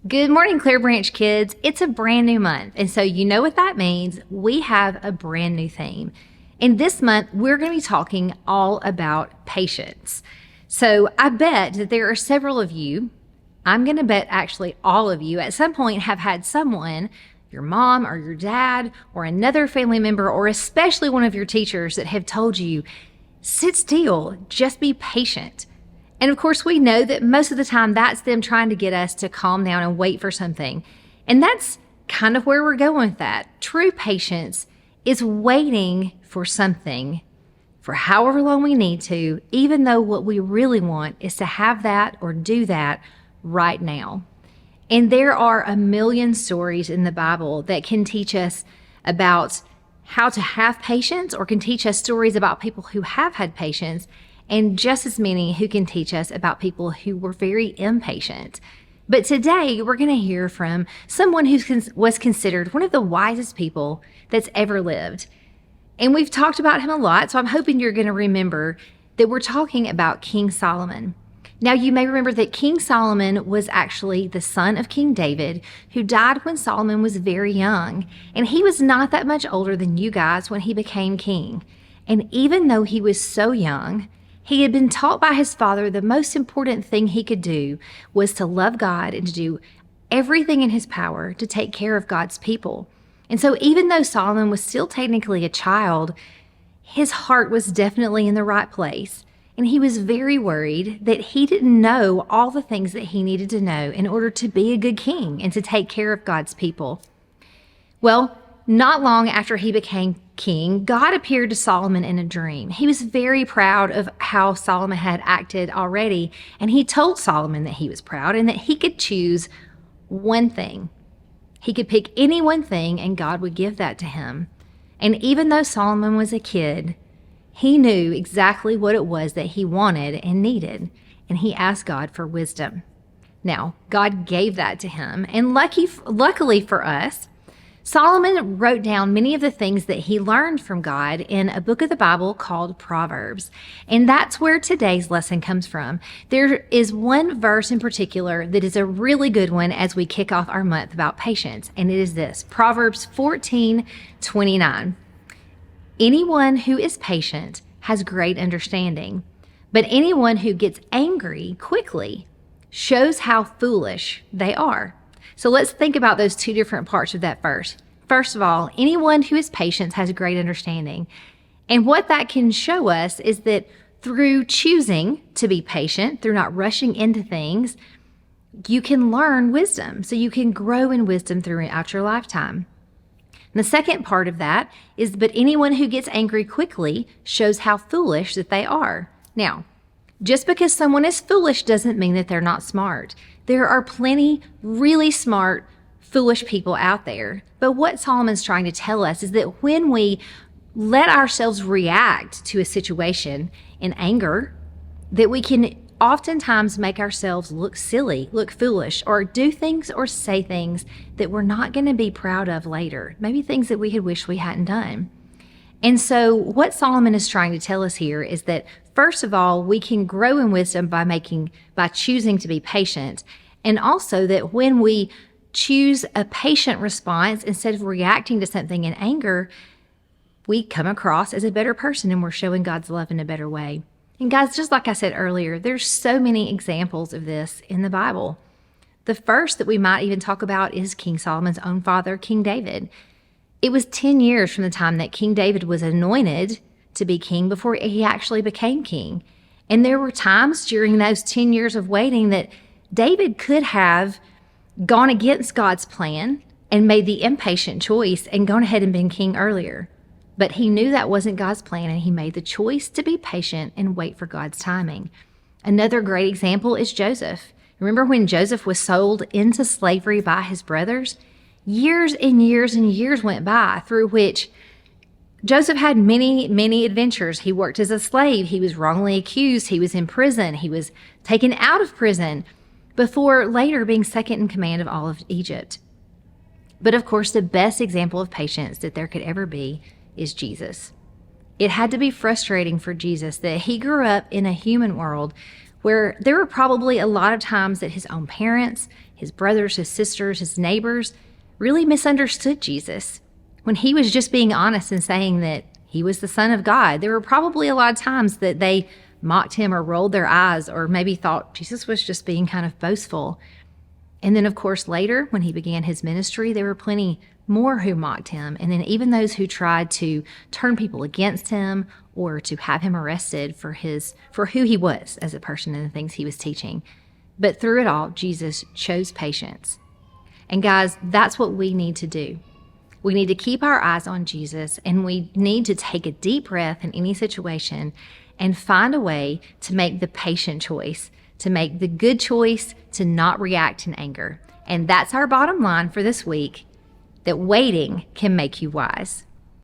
Good morning, Clearbranch kids. It's a brand new month, and so you know what that means. We have a brand new theme. And this month, we're going to be talking all about patience. So I bet that there are several of you, I'm going to bet actually all of you, at some point have had someone, your mom or your dad or another family member, or especially one of your teachers that have told you, sit still, just be patient. And of course, we know that most of the time that's them trying to get us to calm down and wait for something. And that's kind of where we're going with that. True patience is waiting for something for however long we need to, even though what we really want is to have that or do that right now. And there are a million stories in the Bible that can teach us about how to have patience, or can teach us stories about people who have had patience, and just as many who can teach us about people who were very impatient. But today we're going to hear from someone who was considered one of the wisest people that's ever lived. And we've talked about him a lot, so I'm hoping you're going to remember that we're talking about King Solomon. Now, you may remember that King Solomon was actually the son of King David, who died when Solomon was very young. And he was not that much older than you guys when he became king. And even though he was so young, he had been taught by his father the most important thing he could do was to love God and to do everything in his power to take care of God's people. And so even though Solomon was still technically a child, his heart was definitely in the right place. And he was very worried that he didn't know all the things that he needed to know in order to be a good king and to take care of God's people. Well, not long after he became king, God appeared to Solomon in a dream. He was very proud of how Solomon had acted already, and he told Solomon that he was proud and that he could choose one thing. He could pick any one thing, and God would give that to him. And even though Solomon was a kid, he knew exactly what it was that he wanted and needed, and he asked God for wisdom. Now, God gave that to him, and luckily for us, Solomon wrote down many of the things that he learned from God in a book of the Bible called Proverbs. And that's where today's lesson comes from. There is one verse in particular that is a really good one as we kick off our month about patience. And it is this, Proverbs 14:29. Anyone who is patient has great understanding, but anyone who gets angry quickly shows how foolish they are. So let's think about those two different parts of that verse. First of all, anyone who is patient has great understanding. And what that can show us is that through choosing to be patient, through not rushing into things, you can learn wisdom. So you can grow in wisdom throughout your lifetime. And the second part of that is, but anyone who gets angry quickly shows how foolish that they are. Now, just because someone is foolish doesn't mean that they're not smart. There are plenty really smart, foolish people out there. But what Solomon's trying to tell us is that when we let ourselves react to a situation in anger, that we can oftentimes make ourselves look silly, look foolish, or do things or say things that we're not going to be proud of later. Maybe things that we had wished we hadn't done. And so what Solomon is trying to tell us here is that, first of all, we can grow in wisdom by choosing to be patient. And also that when we choose a patient response instead of reacting to something in anger, we come across as a better person and we're showing God's love in a better way. And guys, just like I said earlier, there's so many examples of this in the Bible. The first that we might even talk about is King Solomon's own father, King David. It was 10 years from the time that King David was anointed to be king before he actually became king. And there were times during those 10 years of waiting that David could have gone against God's plan and made the impatient choice and gone ahead and been king earlier. But he knew that wasn't God's plan, and he made the choice to be patient and wait for God's timing. Another great example is Joseph. Remember when Joseph was sold into slavery by his brothers? Years and years and years went by through which Joseph had many, many adventures. He worked as a slave. He was wrongly accused. He was in prison. He was taken out of prison before later being second in command of all of Egypt. But of course, the best example of patience that there could ever be is Jesus. It had to be frustrating for Jesus that he grew up in a human world where there were probably a lot of times that his own parents, his brothers, his sisters, his neighbors really misunderstood Jesus. When he was just being honest and saying that he was the Son of God, there were probably a lot of times that they mocked him or rolled their eyes or maybe thought Jesus was just being kind of boastful. And then, of course, later when he began his ministry, there were plenty more who mocked him. And then even those who tried to turn people against him or to have him arrested for who he was as a person and the things he was teaching. But through it all, Jesus chose patience. And guys, that's what we need to do. We need to keep our eyes on Jesus, and we need to take a deep breath in any situation and find a way to make the patient choice, to make the good choice, to not react in anger. And that's our bottom line for this week, that waiting can make you wise.